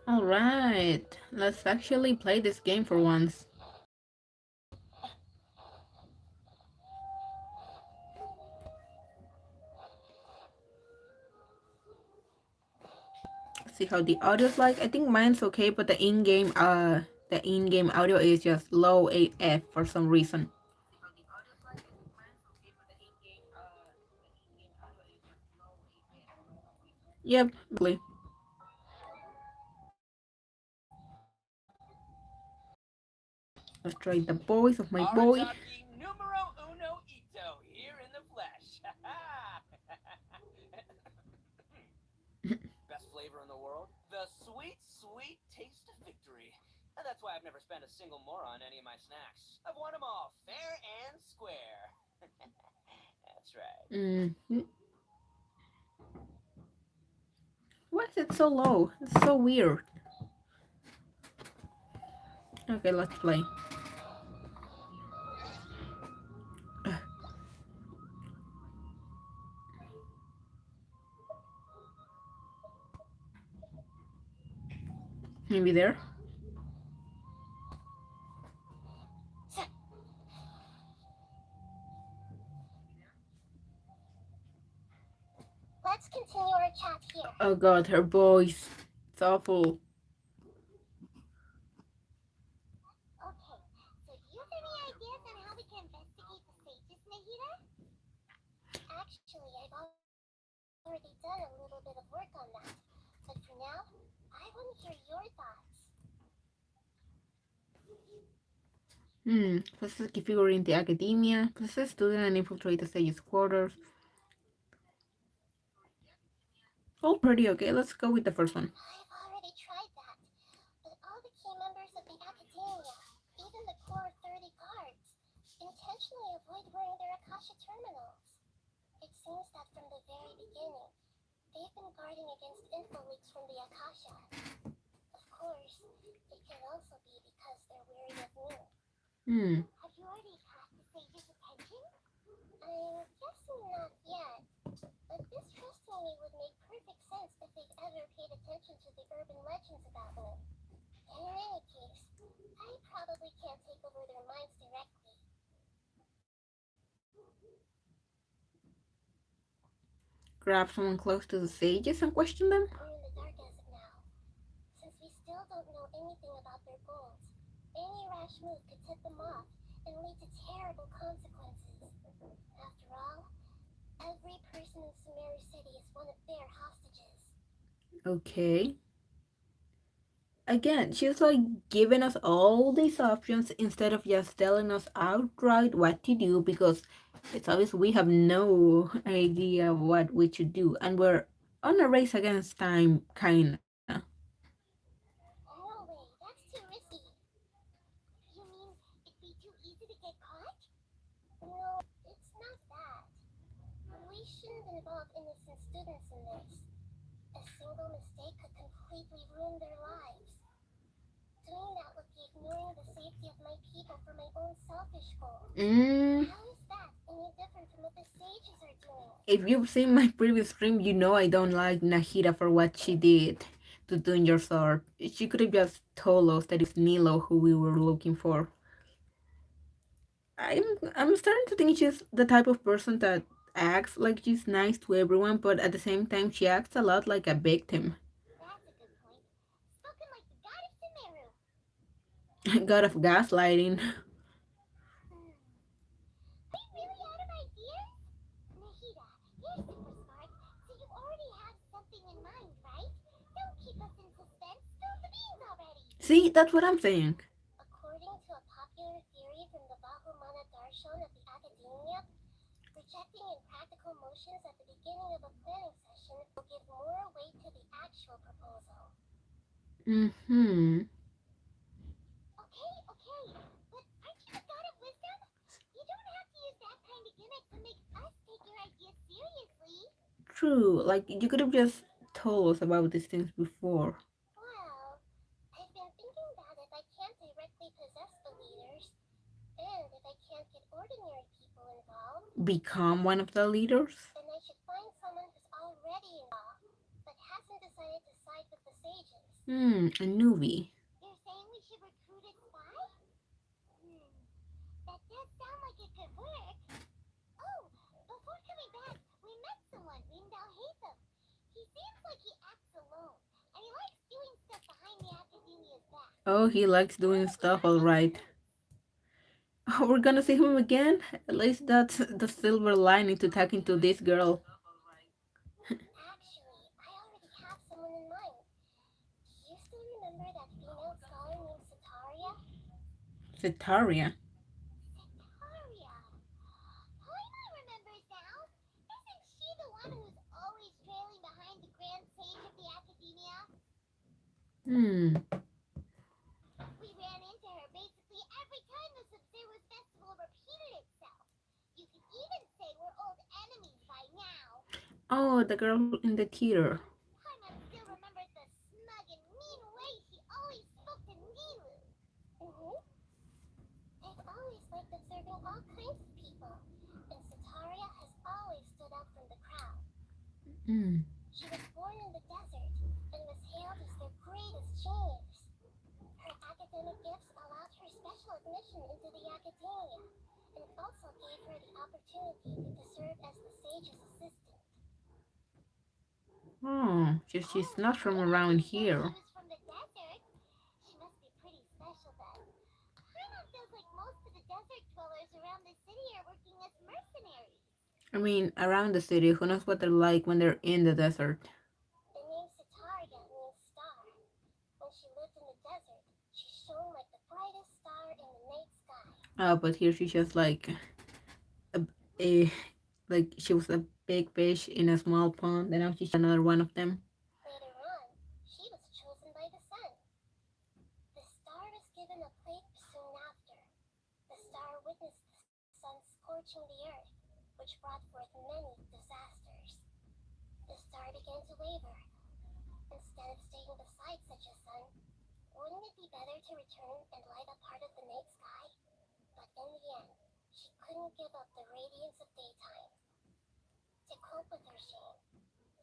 Alright, let's actually play this game for once. See how the audio's like. I think mine's okay, but the in-game audio is just low AF for some reason. Yep, basically. Let's try the voice of my boy. Arataki numero uno ito here in the flesh. Best flavor in the world? The sweet, sweet taste of victory. And that's why I've never spent a single more on any of my snacks. I've won them all, fair and square. That's right. Why is it so low? It's so weird. Okay, let's play. Maybe there? Let's continue our chat here. Oh god, her voice. It's awful. Okay, so do you have any ideas on how we can investigate the sages, Nahida? Actually, I've already done a little bit of work on that. But for now, I want to hear your thoughts. Possess a key figure in the academia. Possess a student and infiltrate the sage's quarters. All pretty okay. Let's go with the first one. I've already tried that. But all the key members of the Academia, even the core 30 guards, intentionally avoid wearing their Akasha terminals. It seems that from the very beginning, they've been guarding against info leaks from the Akasha. Of course, it can also be because they're wary of me. Have you already caught the sage's attention? I'm guessing not yet. But this trusting me would make perfect sense if they've ever paid attention to the urban legends about me. In any case, I probably can't take over their minds directly. Grab someone close to the sages and question them? We're in the dark as of now. Since we still don't know anything about their goals, any rash move could tip them off and lead to terrible consequences. After all, every person in Sumeru City is one of their hostages. Okay. Again, she's like giving us all these options instead of just telling us outright what to do, because it's obvious we have no idea what we should do and we're on a race against time, kinda. No way, that's too risky. You mean it'd be too easy to get caught? No, it's not that. We shouldn't involve innocent students in this. A single mistake could completely ruin their lives. Doing that would be ignoring the safety of my people for my own selfish goals. How is that any different from what the sages are doing? If you've seen my previous stream, you know I don't like Nahida for what she did to Danger Sword. She could have just told us that it's Nilo who we were looking for. I'm starting to think she's the type of person that acts like she's nice to everyone, but at the same time she acts a lot like a victim. That's a good point. Spoken like the god of Sumeru. God of gaslighting. Are you really out of ideas? Nahida, you're super smart, so you already have something in mind, right? Don't keep us in suspense. Spill the beans already. See, that's what I'm saying. According to a popular theory from the Bahumana Darshan of the Academia, projecting impractical motions at the beginning of a planning session will give more weight to the actual proposal. Okay, but aren't you the god of wisdom? You don't have to use that kind of gimmick to make us take your ideas seriously. True, like you could have just told us about these things before. Well, I've been thinking that if I can't directly possess the leaders, and if I can't get ordinary people involved, Become one of the leaders? then I should find someone who's already involved, but hasn't decided to side with the sages. A newbie. You're saying we should recruit a spy? That does sound like it could work. Oh, before coming back, we met someone named Alhaitham. He seems like he acts alone, and he likes doing stuff behind the Academia's back. Oh, he likes doing stuff, all right. Oh, we're gonna see him again? At least that's the silver lining to talking to this girl. Actually, I already have someone in mind. Do you still remember that female scholar named Sataria? Zetaria. Sataria! Paimon remembers now! Isn't she the one who's always trailing behind the Grand Sage of the Academia? Hmm. We ran into her basically every time the Sumeru festival repeated itself. You could even say we're old enemies by now. Oh, the girl in the theater. Paimon still remembers the smug and mean way she always spoke to Nilu. They've always liked observing all kinds of people, and Sataria has always stood out from the crowd. Hmm. She was born in the desert and was hailed as their greatest genius. Her academic gifts allowed her special admission into the academia, and also gave her the opportunity to serve as the sage's assistant. Oh, she's not from around She here. was from the desert. She must be pretty special then. Paimon feels like most of the desert dwellers around the city are working as mercenaries. I mean, around the city, who knows what they're like when they're in the desert? The name Sataria means star. When she lived in the desert, she shone like the brightest star in the night sky. Oh, but here she's just a, a like she was a big fish in a small pond, and now she's another one of them. Later on, she was chosen by the sun. The star was given a plague soon after. The star witnessed the sun scorching the earth, which brought forth many disasters. The star began to waver. Instead of staying beside such a sun, wouldn't it be better to return and light up part of the night sky? But in the end, she couldn't give up the radiance of daytime. To cope with her shame,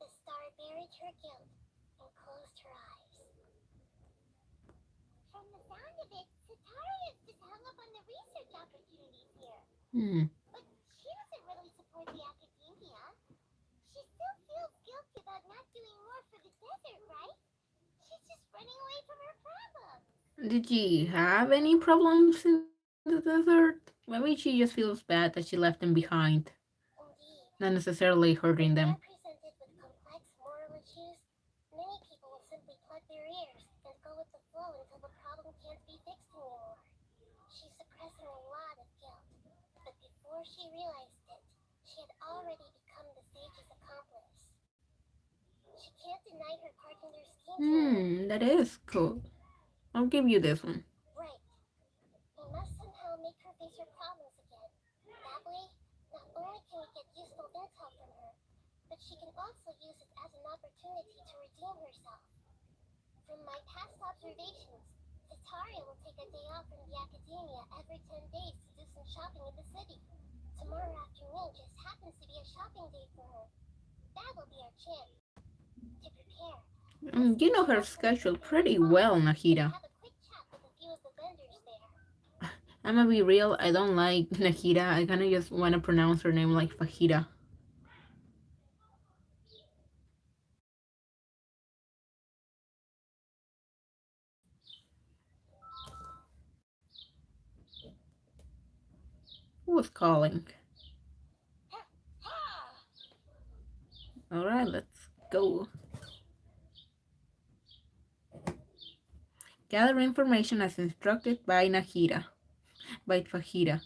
the star buried her guilt and closed her eyes. From the sound of it, Sataria's just hung up on the research opportunities here. Hmm. But she doesn't really support the academia. She still feels guilty about not doing more for the desert, right? She's just running away from her problems. Did she have any problems in the desert? Maybe she just feels bad that she left them behind, Indeed, not necessarily hurting when them. presented with complex moral issues, many people will simply plug their ears and go with the flow until the problem can't be fixed anymore. She's suppressing a lot of guilt, but before she realized it, she had already become the sage's accomplice. She can't deny her part in their scheme to her. That is cool. I'll give you this one. Right. We must somehow make her face her problems again. That way, not only can we get useful intel from her, but she can also use it as an opportunity to redeem herself. From my past observations, Zetaria will take a day off from the academia every 10 days to do some shopping in the city. Tomorrow afternoon just happens to be a shopping day for her. That will be our chance to prepare. You know her schedule pretty well, Nahida. Have a quick chat with a few of the vendors there. I'm gonna be real, I don't like Nahida. I kinda just wanna pronounce her name like Fajita. Who was calling? Alright, let's go. Gather information as instructed by Nahida. By Fajita.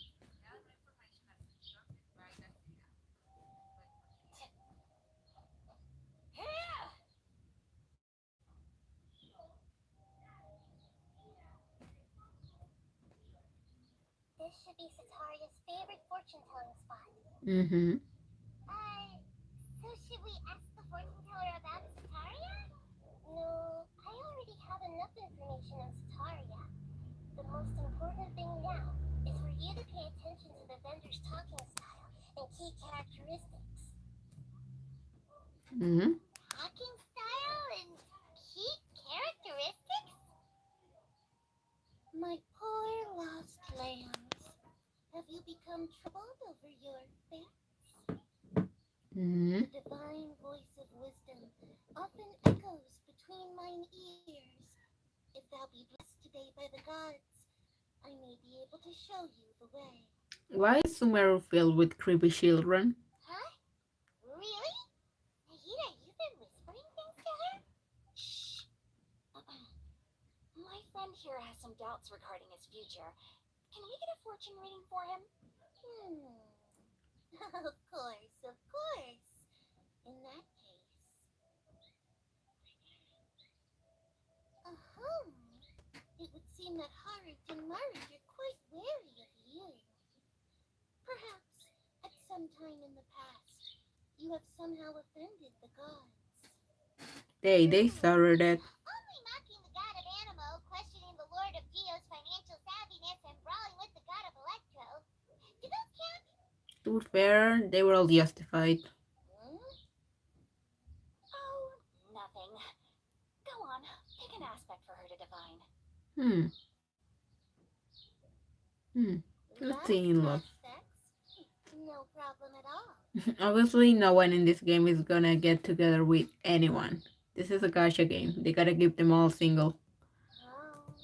This should be Sataria's favorite fortune-telling spot. Mm-hmm. So should we ask the fortune teller about Sataria? No, I already have enough information on Sataria. The most important thing now is for you to pay attention to the vendor's talking style and key characteristics. Mm-hmm. Talking style and Mm-hmm. The divine voice of wisdom often echoes between mine ears. If thou be blessed today by the gods, I may be able to show you the way. Why is Sumeru filled with creepy children? Huh? Really? Nahida, you've been whispering things to her? Shh. My friend here has some doubts regarding his future. Can we get a fortune reading for him? Hmm. Of course, of course. In that case. Ahem. It would seem that Harit and Marit are quite wary of you. Perhaps, at some time in the past, you have somehow offended the gods. They started it. Only mocking the god of Animo, questioning the lord of Geo's financial savviness, and brawling with the god of Electro. Do those count? To be fair, they were all justified. Hmm? Oh, nothing. Go on, pick an aspect for her to divine. Hmm. Hmm. Let's Lust see in love. aspects? No problem at all. Obviously, no one in this game is gonna get together with anyone. This is a gacha game. They gotta keep them all single. Um,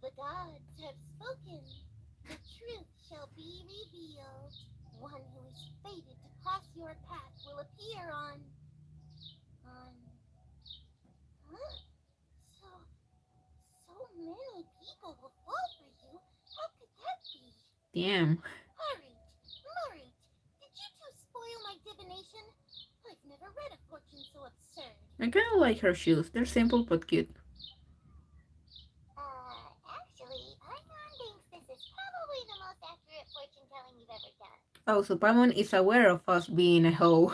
the gods have spoken. The truth shall be revealed. One who is fated to cross your path will appear on. Huh? So, so many people will fall for you. How could that be? Damn. Harit, Marit, did you two spoil my divination? I've never read a fortune so absurd. I kinda like her shoes. They're simple but cute. Actually, Paimon thinks this is probably the most accurate fortune telling you've ever done. Oh, so Paimon is aware of us being a hoe.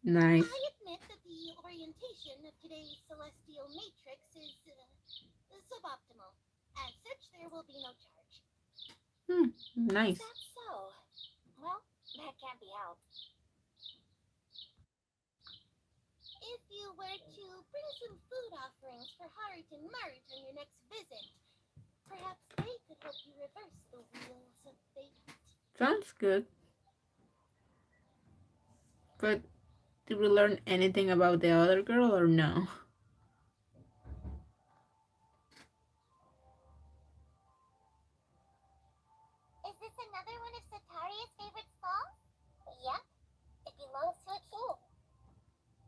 Nice. I admit that the orientation of today's celestial matrix is suboptimal. As such, there will be no charge. Nice. Is that so? Well, that can't be helped. If you were to bring some food offerings for Harit and Marit on your next visit, perhaps they could help you reverse the wheels of fate. Sounds good. But did we learn anything about the other girl or no? Is this another one of Sataria's favorite stalls? Yep, it belongs to a king.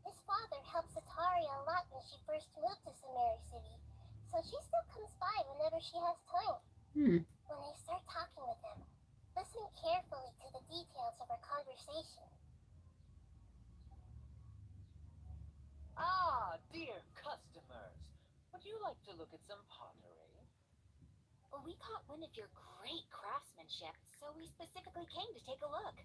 His father helped Sataria a lot when she first moved to Sumeru City, so she still comes by whenever she has time. Hmm. When I start talking with him, listen carefully to the details of our conversation. Ah, dear customers. Would you like to look at some pottery? We caught wind of your great craftsmanship, so we specifically came to take a look.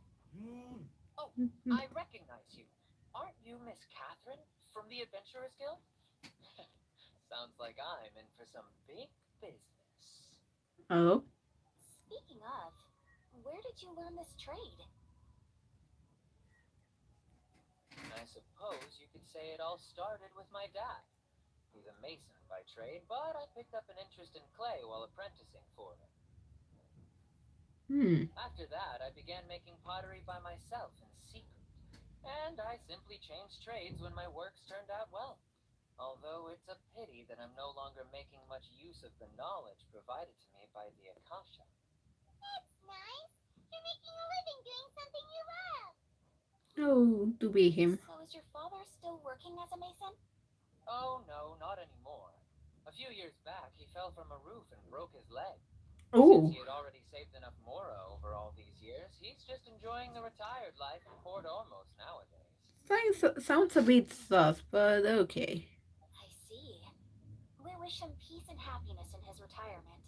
Oh, I recognize you. Aren't you Miss Catherine from the Adventurers Guild? Sounds like I'm in for some big business. Oh. Speaking of, where did you learn this trade? I suppose you could say it all started with my dad. He's a mason by trade, but I picked up an interest in clay while apprenticing for him. Hmm. After that, I began making pottery by myself in secret, and I simply changed trades when my works turned out well. Although it's a pity that I'm no longer making much use of the knowledge provided to me by the Akasha. That's nice. You're making a living doing something you love. Oh, to be him. So is your father still working as a mason? Oh no, not anymore. A few years back, he fell from a roof and broke his leg. Since Oh. he had already saved enough mora over all these years, he's just enjoying the retired life in Port Ormos nowadays. Sounds a bit sus, but okay. I see. We wish him peace and happiness in his retirement.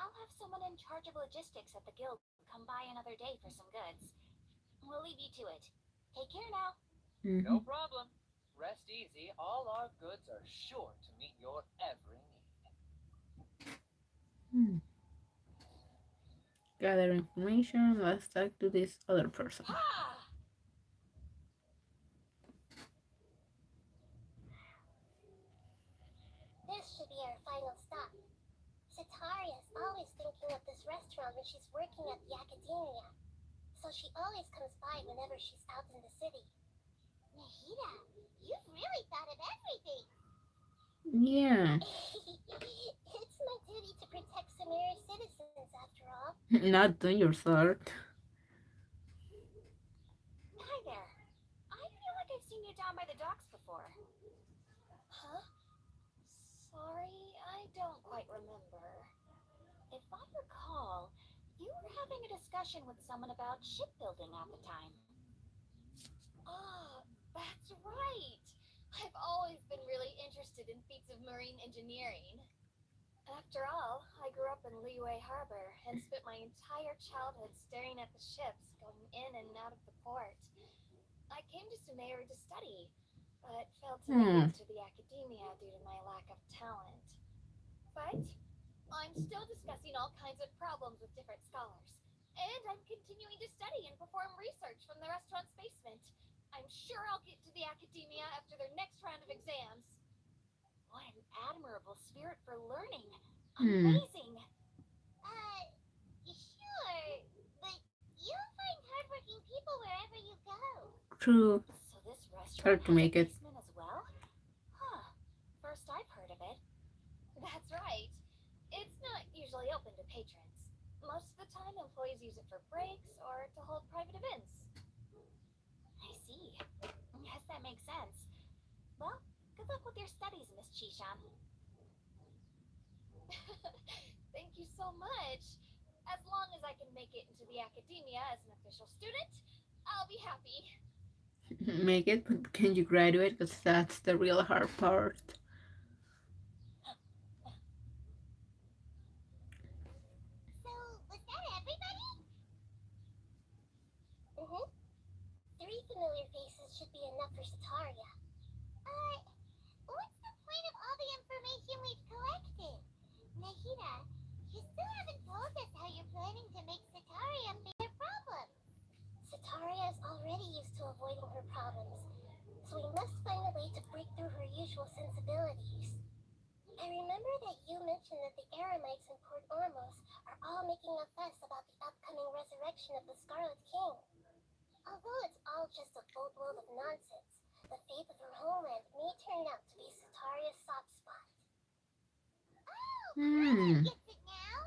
I'll have someone in charge of logistics at the guild come by another day for some goods. We'll leave you to it. Take care now. Mm-hmm. No problem. Rest easy. All our goods are sure to meet your every need. Hmm. Gather information. Let's talk to this other person. Ah! restaurant when she's working at the academia, so she always comes by whenever she's out in the city. Nahida, you've really thought of everything. Yeah. It's my duty to protect Sumeru's citizens, after all. Not on your sword. Hi there. I feel like I've seen you down by the docks before. Huh? Sorry, I don't quite remember. If I recall, you were having a discussion with someone about shipbuilding at the time. Oh, That's right. I've always been really interested in feats of marine engineering. After all, I grew up in Liyue Harbor and spent my entire childhood staring at the ships going in and out of the port. I came to Sumeru to study, but failed to make it into the academia due to my lack of talent. But I'm still discussing all kinds of problems with different scholars, and I'm continuing to study and perform research from the restaurant's basement. I'm sure I'll get to the academia after their next round of exams. What an admirable spirit for learning. Amazing. Sure, but you'll find hardworking people wherever you go. True. So this It's restaurant hard to has a make it. basement as well? Huh. First I've heard of it. That's right. It's not usually open to patrons. Most of the time, employees use it for breaks or to hold private events. I see. Guess that makes sense. Well, good luck with your studies, Miss Chishan. Thank you so much. As long as I can make it into the academia as an official student, I'll be happy. Make it, but can you graduate? Because that's the real hard part. So, was that everybody? Mm-hmm. 3 familiar faces should be enough for Sataria. What's the point of all the information we've collected? Nahida, you still haven't told us how you're planning to make Sataria face their problems. Sataria is already used to avoiding her problems, so we must find a way to break through her usual sensibilities. I remember that you mentioned that the Eremites in Port Ormos are all making a fuss about the upcoming resurrection of the Scarlet King. Although it's all just a boatload of nonsense, the fate of her homeland may turn out to be Sataria's soft spot. Oh, Hmm. I get it now.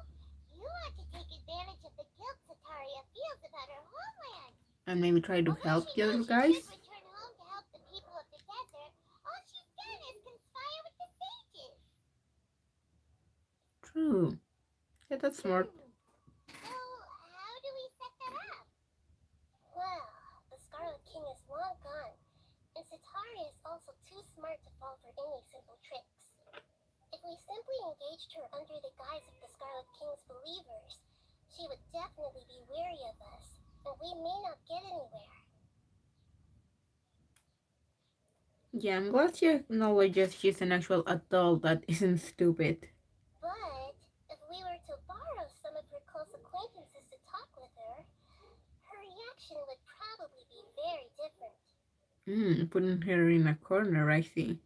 You want to take advantage of the guilt Sataria feels about her homeland. And maybe try to Although help she the other knows she guys? should return home to help the people of the desert, all she's done is conspire with the sages. True. Yeah, that's smart. So, how do we set that up? Well, the Scarlet King is long gone, and Sataria is also too smart to fall for any simple tricks. If we simply engaged her under the guise of the Scarlet King's believers, she would definitely be wary of us, and we may not get anywhere. Yeah, I'm glad she acknowledges she's an actual adult that isn't stupid. But if we were to borrow some of her close acquaintances to talk with her, her reaction would probably be very different. Putting her in a corner, I see.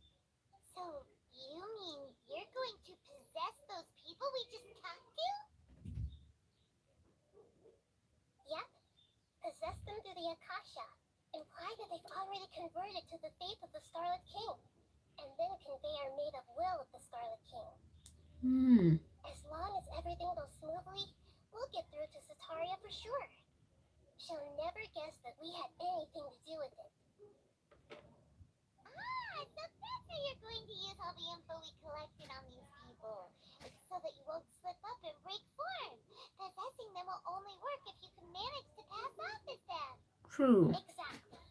So, you mean you're going to possess those people we just talked to? Yep. Possess them through the Akasha. Imply that they've already converted to the faith of the Scarlet King, and then convey our made-up will of the Scarlet King. As long as everything goes smoothly, we'll get through to Sataria for sure. She'll never guess that we had anything to do with it. Ah, so that's how you're going to use all the info we collected on these people. It's so that you won't slip up and break form. Possessing them will only work if you can manage to pass off as them. True. Exactly.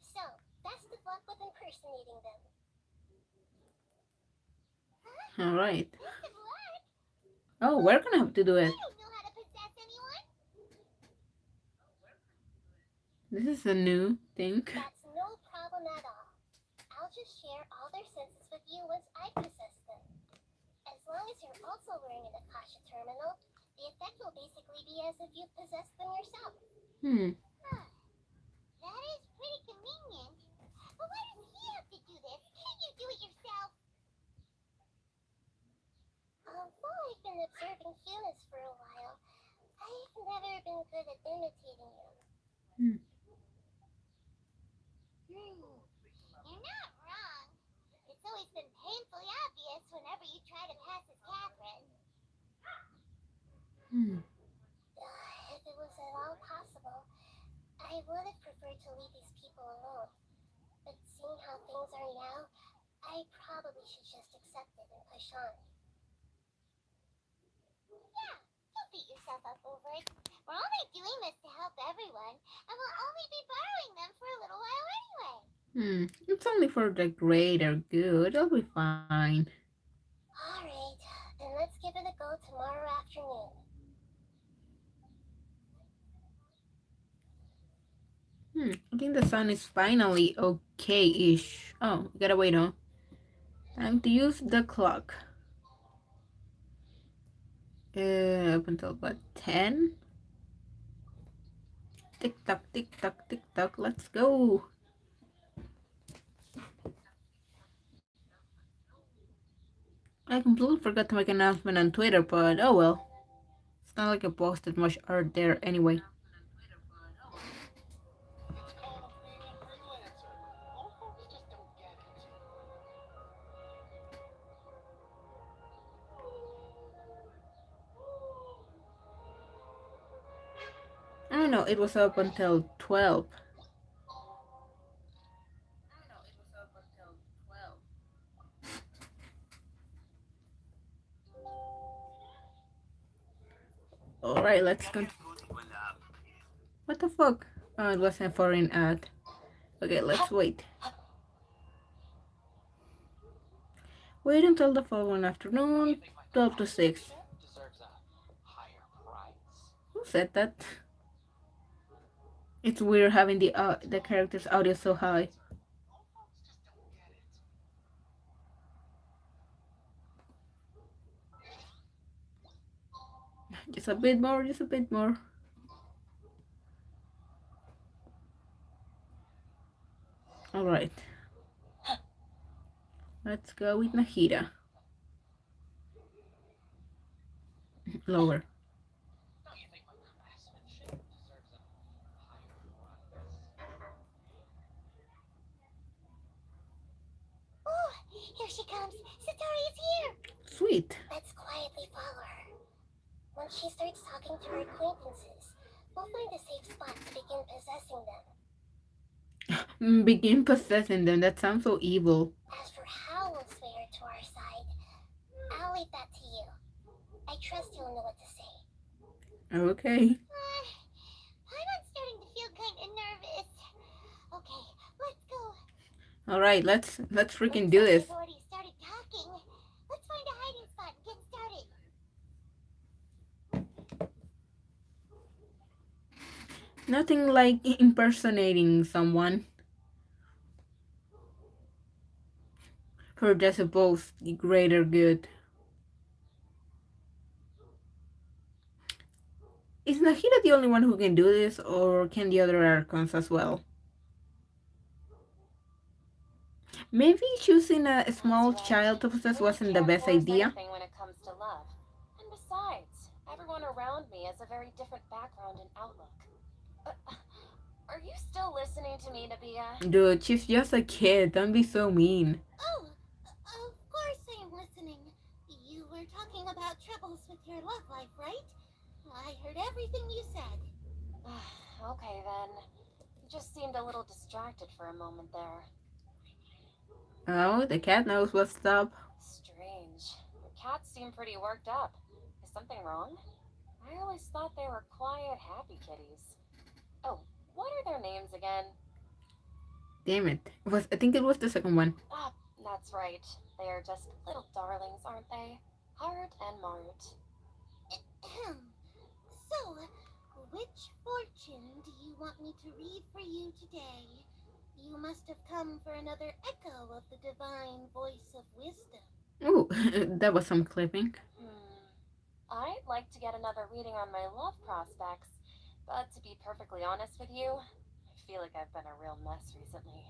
So, best of luck with impersonating them. Alright. Best of luck? Oh, we're gonna have to do I it. don't know how to possess anyone. This is a new thing. That's no problem at all. I'll just share all their senses with you once I possess them. As long as you're also wearing an Akasha terminal, the effect will basically be as if you possessed them yourself. That is pretty convenient. But why does he have to do this? Can't you do it yourself? Although I've been observing humans for a while, I've never been good at imitating him. Hmm. You're not wrong. It's always been painfully obvious whenever you try to pass as Catherine. Hmm. If it was at all possible, I would have preferred to leave these people alone. But seeing how things are now, I probably should just accept it and push on. Yeah, don't beat yourself up over it. We're only doing this to help everyone, and we'll only be borrowing them for a little while anyway. Hmm. It's only for the greater good. I'll be fine. Alright, then let's give it a go tomorrow afternoon. Hmm. I think the sun is finally okay-ish. Oh, we gotta wait on. Time to use the clock. Up until what, 10? Tick tock, tick tock, tick tock. Let's go. I completely forgot to make an announcement on Twitter, but oh well. It's not like I posted much art there anyway. It's called being a freelancer. Old folks just don't get it. I don't know, it was up until 12. Alright, let's go. What the fuck? Oh, it was a foreign ad. Okay, let's wait. Wait until the following You afternoon, think my 12 to craftsmanship 6. deserves a higher price? Who said that? It's weird having the character's audio so high. Old folks just don't get it. Just a bit more, just a bit more. Alright, let's go with Nahida. Lower. Don't you think my craftsmanship deserves a higher price? Ooh, here she comes. Satori is here. Sweet. Let's quietly follow her. Once she starts talking to her acquaintances, we'll find a safe spot to begin possessing them. Begin possessing them. That sounds so evil. As for how we'll sway her to our side, I'll leave that to you. I trust you'll know what to say. Okay. I'm starting to feel kind of nervous. Okay, let's go. Alright, let's freaking Looks do like this. they've already started talking. Let's find a hiding spot and get started. Nothing like impersonating someone for the supposed greater good. Is Nahida the only one who can do this, or can the other Archons as well? Maybe choosing a That's small right. child to possess I wasn't the can't best force idea. anything when it comes to love. And besides, everyone around me has a very different background and outlook. Uh, are you still listening to me, Nabia? Dude, she's just a kid. Don't be so mean. Oh, of course I'm listening. You were talking about troubles with your love life, right? I heard everything you said. Okay then. You just seemed a little distracted for a moment there. Oh, the cat knows what's up. Strange. Your cats seem pretty worked up. Is something wrong? I always thought they were quiet, happy kitties. Oh, what are their names again? Damn it. I think it was the second one. Ah, that's right. They are just little darlings, aren't they? Heart and Mart. So, which fortune do you want me to read for you today? You must have come for another echo of the divine voice of wisdom. Ooh, that was some clipping. I'd like to get another reading on my love prospects, but to be perfectly honest with you, I feel like I've been a real mess recently.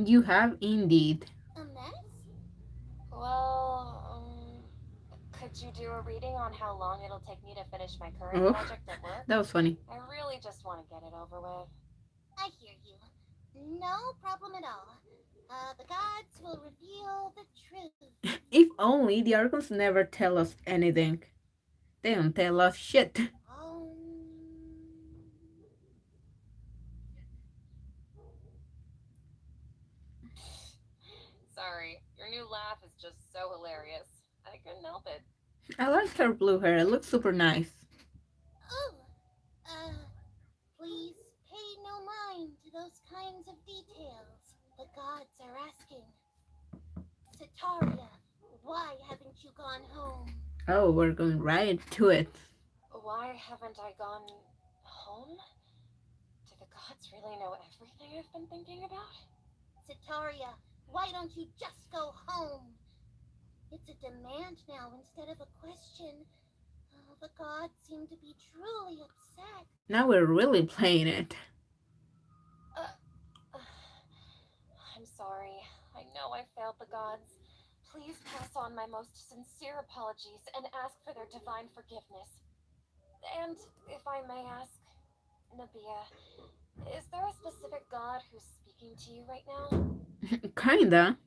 You have indeed. A mess? Well, Could you do a reading on how long it'll take me to finish my current Oh, project at work? that was funny. I really just want to get it over with. I hear you. No problem at all. The gods will reveal the truth. If only the Archons never tell us anything. They don't tell us shit. Sorry, your new laugh is just so hilarious. I couldn't help it. I like her blue hair, it looks super nice. Oh, uh, please pay no mind to those kinds of details. The gods are asking. Sataria, why haven't you gone home? Oh, we're going right to it. Why haven't I gone home? Do the gods really know everything I've been thinking about? Sataria, why don't you just go home? It's a demand now instead of a question. Oh, the gods seem to be truly upset. Now we're really playing it. I'm sorry. I know I failed the gods. Please pass on my most sincere apologies and ask for their divine forgiveness. And if I may ask, Nabia, is there a specific god who's speaking to you right now? Kinda.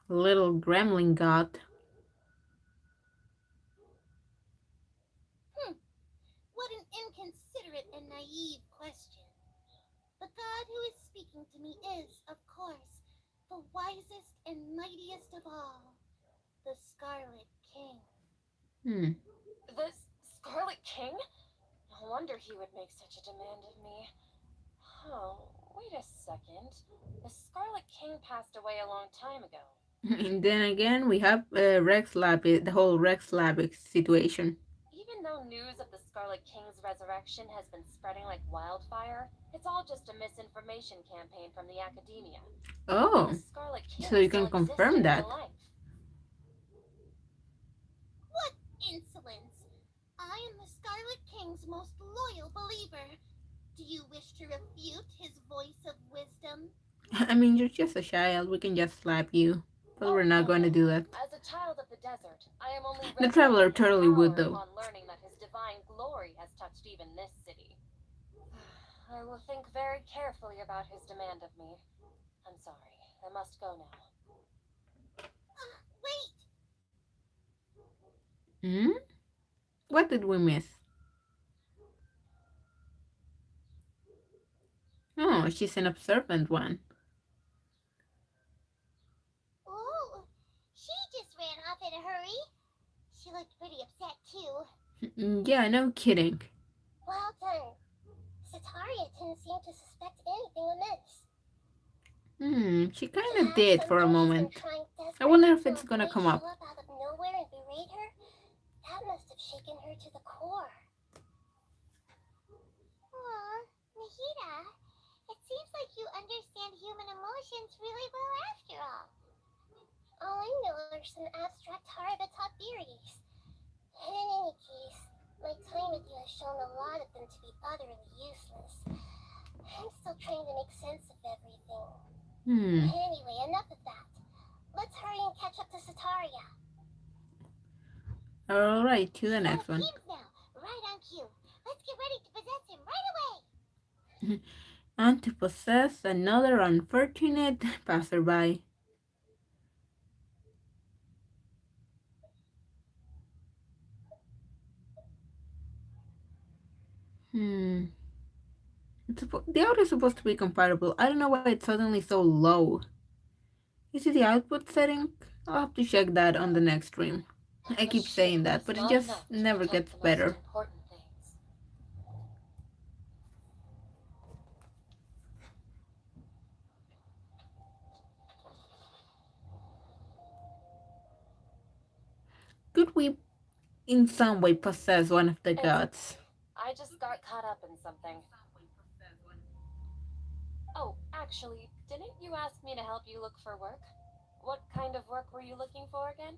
Little gremlin god. What an inconsiderate and naive question. The god who is speaking to me is, of course, the wisest and mightiest of all, the Scarlet King. Hmm. The Scarlet King? No wonder he would make such a demand of me. Oh, wait a second. The Scarlet King passed away a long time ago. And then again, we have Rex Lab, the whole Rex Lab situation. Even though news of the Scarlet King's resurrection has been spreading like wildfire, it's all just a misinformation campaign from the academia. The Oh, Scarlet King so you still can exists confirm in real that. life. What insolence! I am the Scarlet King's most loyal believer. Do you wish to refute his voice of wisdom? I mean, you're just a child, we can just slap you. But we're not going to do that. As a child of the desert, I am only The ready to Traveler hand him totally would, power though. upon learning that his divine glory has touched even this city. I will think very carefully about his demand of me. I'm sorry. I must go now. Wait! Hmm? What did we miss? Oh, she's an observant one. Oh, she just ran off in a hurry. She looked pretty upset, too. Yeah, no kidding. Well done. Sataria didn't seem to suspect anything amiss. She To kinda have did for a somebody who's been moment. trying I wonder desperately if to it's gonna avoid come show up. up out of nowhere and berate her, that must have shaken her to the core. Aw, Nahida, it seems like you understand human emotions really well after all. All I know are some abstract Harabatha theories. In any case, my time with you has shown a lot of them to be utterly useless. I'm still trying to make sense of everything. Anyway, enough of that. Let's hurry and catch up to Sataria. Alright, to the next one. Games now, right on cue. Let's get ready to possess him right away. And to possess another unfortunate passerby. The audio is supposed to be compatible. I don't know why it's suddenly so low. Is it the output setting? I'll have to check that on the next stream. I keep saying that, but it just never gets better. Could we in some way possess one of the gods? I just got caught up in something. Oh, actually, didn't you ask me to help you look for work? What kind of work were you looking for again?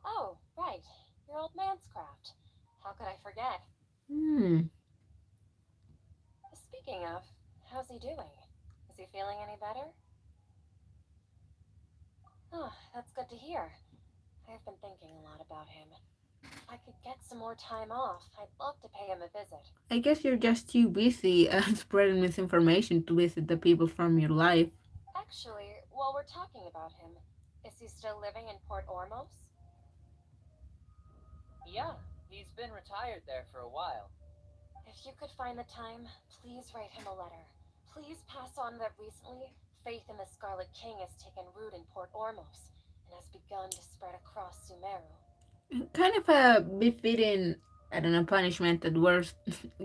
Oh, right. Your old man's craft. How could I forget? Speaking of, how's he doing? Is he feeling any better? Oh, that's good to hear. I've been thinking a lot about him. If I could get some more time off, I'd love to pay him a visit. I guess you're just too busy spreading misinformation to visit the people from your life. Actually, while we're talking about him, is he still living in Port Ormos? Yeah, he's been retired there for a while. If you could find the time, please write him a letter. Please pass on that recently, faith in the Scarlet King has taken root in Port Ormos and has begun to spread across Sumeru. Kind of a befitting, I don't know, punishment that was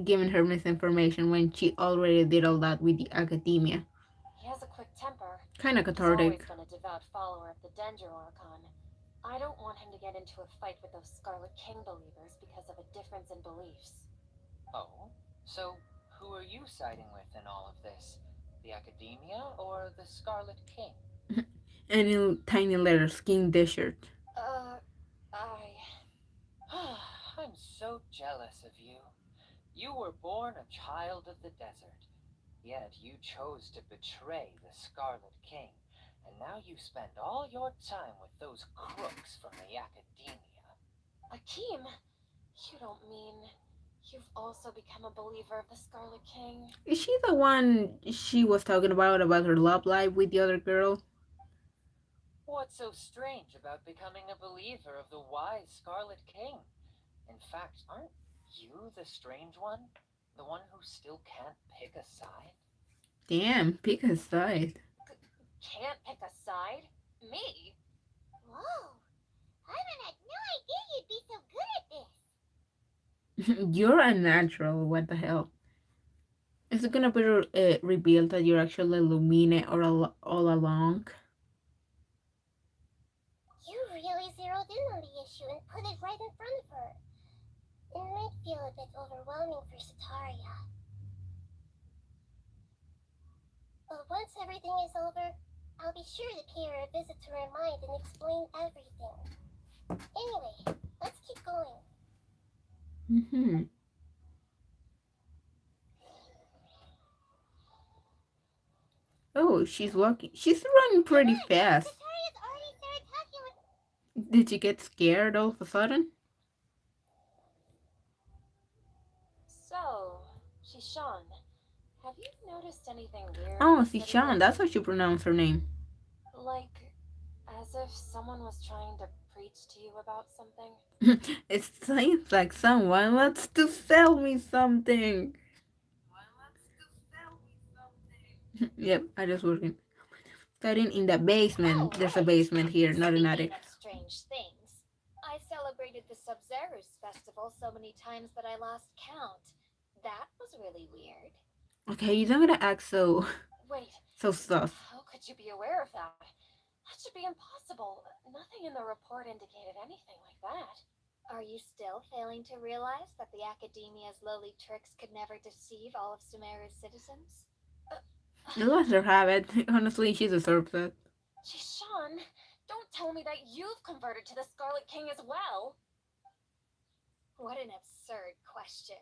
giving her misinformation when she already did all that with the academia. He has a quick temper, Kind of but he's always cathartic. been a devout follower of the Danger Archon. I don't want him to get into a fight with those Scarlet King believers because of a difference in beliefs. Oh? So, who are you siding with in all of this? The Academia or the Scarlet King? And in tiny letters, King Desert. Uh, I... I'm so jealous of you. You were born a child of the desert, yet you chose to betray the Scarlet King, and now you spend all your time with those crooks from the Academia. Akeem, you don't mean you've also become a believer of the Scarlet King? Is she the one she was talking about her love life with the other girl? What's so strange about becoming a believer of the wise Scarlet King? In fact, aren't you the strange one? The one who still can't pick a side? Damn, pick a side. Can't pick a side? Me? Whoa! Ivan had no idea you'd be so good at this. You're a natural, what the hell? Is it gonna be revealed that you're actually Lumine all along? You really zeroed in on the issue and put it right in front of her. It might feel a bit overwhelming for Sataria. But once everything is over, I'll be sure to pay her a visit to her mind and explain everything. Anyway, let's keep going. Mm-hmm. Oh, she's walking. She's running Come pretty on! fast. Sataria's already started talking with... Did you get scared all of a sudden? So, Shishan, have you noticed anything weird in Oh, the city Sishan, lately? that's how you pronounce her name. Like, as if someone was trying to preach to you about something? It seems like someone wants to sell me something. Yep, I just working. Studying in the Oh, basement. There's a right. basement here, not an Speaking attic. of strange things, I celebrated the Sub-Zerus festival so many times that I lost count. That was really weird. Okay, you don't gotta act so Wait, so sus. how could you be aware of that? That should be impossible. Nothing in the report indicated anything like that. Are you still failing to realize that the Academia's lowly tricks could never deceive all of Sumeru's citizens? Let her have it. Honestly, she deserves it. Jishan, don't tell me that you've converted to the Scarlet King as well. What an absurd question.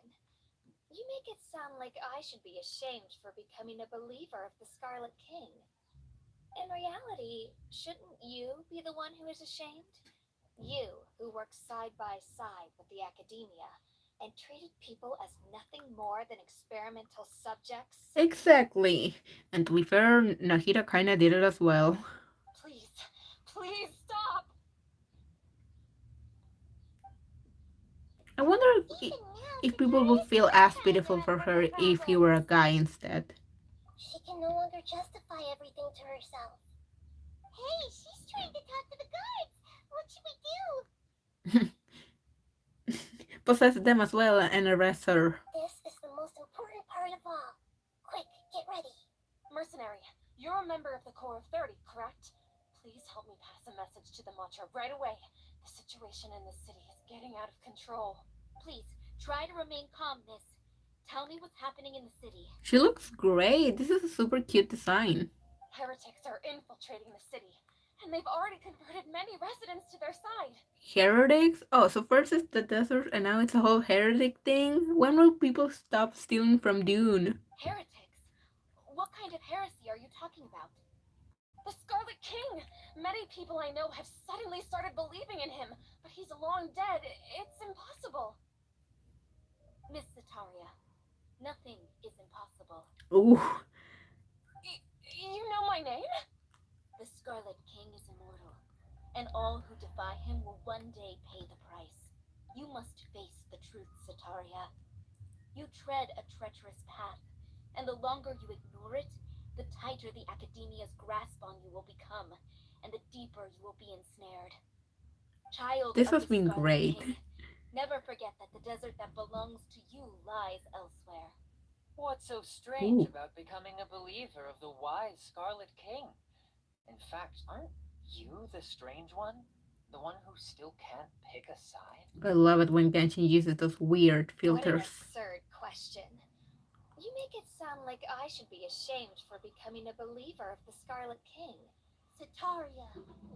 You make it sound like I should be ashamed for becoming a believer of the Scarlet King. In reality, shouldn't you be the one who is ashamed? You, who worked side by side with the Academia and treated people as nothing more than experimental subjects? Exactly. And to be fair, Nahida kinda did it as well. Please, please stop. I wonder Even now, if people would Sataria's feel as sympathizing pitiful us for with her her if he were a problems. guy instead. She can no longer justify everything to herself. Hey, she's trying to talk to the guards. What should we do? Possess them as well and arrest her. This is the most important part of all. Quick, get ready. Mercenary, you're a member of the Corps of 30, correct? Please help me pass a message to the Matcha right away. The situation in the city is getting out of control. Please, try to remain calm, miss. Tell me what's happening in the city. She looks great. This is a super cute design. Heretics are infiltrating the city, and they've already converted many residents to their side. Heretics? Oh, so first it's the desert and now it's a whole heretic thing? When will people stop stealing from Dune? Heretics? What kind of heresy are you talking about? The The Scarlet King! Many people I know have suddenly started believing in him, but he's long dead. It's impossible. Miss Sataria, nothing is impossible. Ooh. You know my name? The Scarlet King is immortal, and all who defy him will one day pay the price. You must face the truth, Sataria. You tread a treacherous path, and the longer you ignore it, the tighter the Academia's grasp on you will become, and the deeper you will be ensnared. Child This of has the been Scarlet great. King, never forget that the desert that belongs to you lies elsewhere. What's so strange Ooh. about becoming a believer of the wise Scarlet King? In fact, aren't you the strange one? The one who still can't pick a side? I love it when Genshin uses those weird What an filters. absurd question. You make it sound like I should be ashamed for becoming a believer of the Scarlet King. Sataria,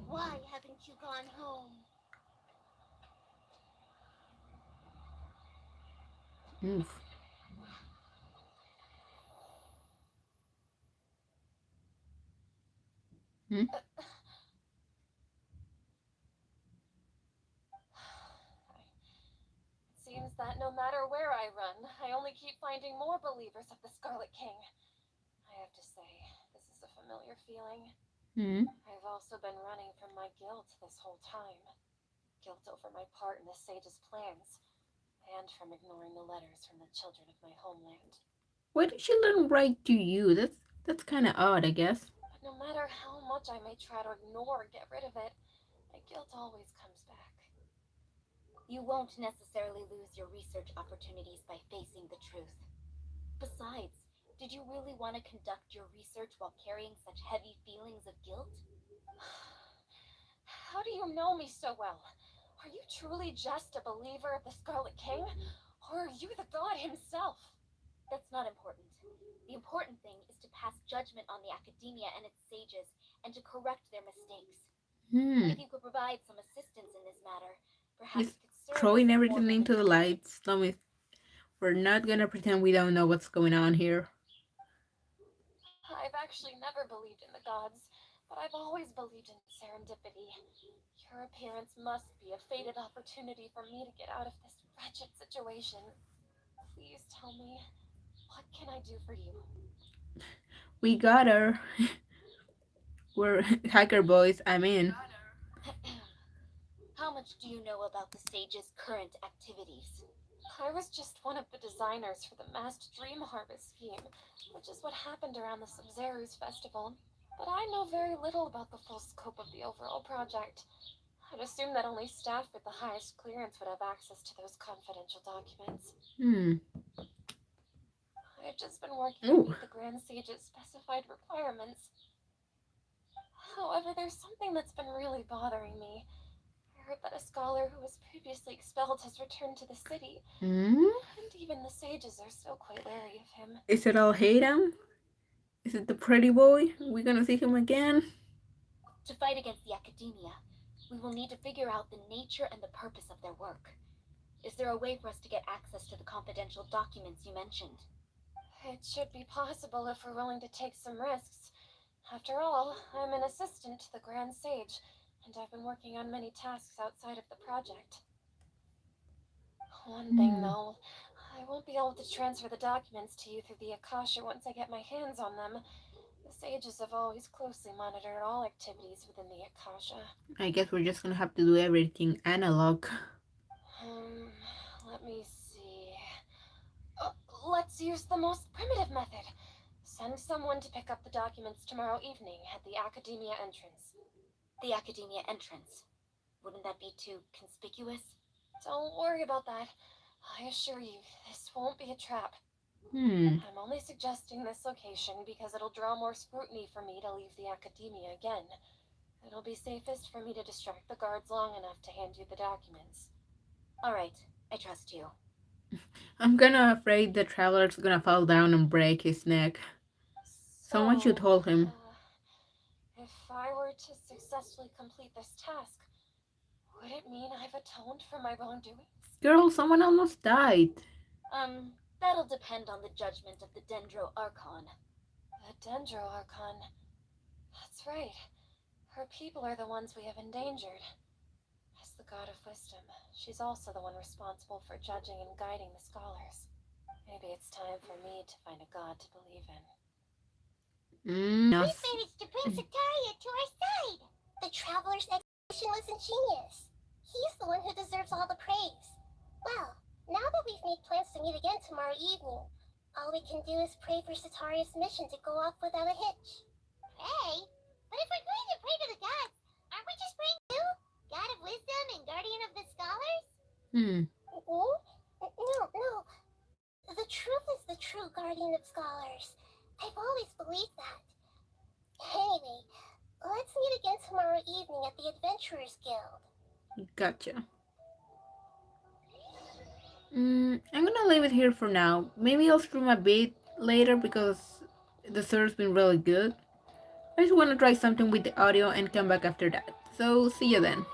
why haven't you gone home? Oof. Hmm? Seems that no matter where I run, I only keep finding more believers of the Scarlet King. I have to say, this is a familiar feeling. Hmm? I've also been running from my guilt this whole time. Guilt over my part in the sage's plans, and from ignoring the letters from the children of my homeland. Why did she let him write to you? That's kind of odd, I guess. But no matter how much I may try to ignore or get rid of it, my guilt always comes back. You won't necessarily lose your research opportunities by facing the truth. Besides, did you really want to conduct your research while carrying such heavy feelings of guilt? How do you know me so well? Are you truly just a believer of the Scarlet King? Or are you the god himself? That's not important. The important thing is to pass judgment on the Academia and its sages, and to correct their mistakes. Hmm. If you could provide some assistance in this matter, perhaps Just you could serve as throwing a everything form of into the encouragement. lights. We're not gonna pretend we don't know what's going on here. I've actually never believed in the gods, but I've always believed in serendipity. Your appearance must be a fated opportunity for me to get out of this wretched situation. Please tell me, what can I do for you? We got her. We're hacker boys. I'm in. How much do you know about the sage's current activities? I was just one of the designers for the masked dream harvest scheme, which is what happened around the Sumeru's festival. But I know very little about the full scope of the overall project. I'd assume that only staff with the highest clearance would have access to those confidential documents. Hmm. I've just been working to Ooh. meet the Grand Sage's specified requirements. However, there's something that's been really bothering me. I heard that a scholar who was previously expelled has returned to the city, Hmm? and even the sages are still quite wary of him. Is it all Hayden? Is it the pretty boy? We gonna see him again? To fight against the Academia, we will need to figure out the nature and the purpose of their work. Is there a way for us to get access to the confidential documents you mentioned? It should be possible if we're willing to take some risks. After all, I'm an assistant to the Grand Sage, and I've been working on many tasks outside of the project. One thing, Hmm. though, I won't be able to transfer the documents to you through the Akasha once I get my hands on them. The sages have always closely monitored all activities within the Akasha. I guess we're just gonna have to do everything analog. Um, Let me see. Let's use the most primitive method. Send someone to pick up the documents tomorrow evening at the Academia entrance. The Academia entrance. Wouldn't that be too conspicuous? Don't worry about that. I assure you, this won't be a trap. Hmm. I'm only suggesting this location because it'll draw more scrutiny for me to leave the Academia again. It'll be safest for me to distract the guards long enough to hand you the documents. All right, I trust you. I'm kinda afraid the traveler's gonna fall down and break his neck. Someone should So, hold him. if I were to successfully complete this task, would it mean I've atoned for my wrongdoings? Girl, someone almost died. That'll depend on the judgment of the Dendro Archon. The Dendro Archon. That's right. Her people are the ones we have endangered. As the god of wisdom, she's also the one responsible for judging and guiding the scholars. Maybe it's time for me to find a god to believe in. We've Yes. managed to bring Sataria to our side. The traveler's expedition was ingenious. He's the one who deserves all the praise. Well, now that we've made plans to meet again tomorrow evening, all we can do is pray for Sataria's mission to go off without a hitch. Pray? But if we're going to pray to the gods, aren't we just praying to God of wisdom and guardian of the scholars? Hmm. Oh? No. The truth is the true guardian of scholars. I've always believed that. Anyway, let's meet again tomorrow evening at the Adventurers Guild. Gotcha. I'm gonna leave it here for now. Maybe I'll stream a bit later because the server's been really good. I just wanna try something with the audio and come back after that. So see you then.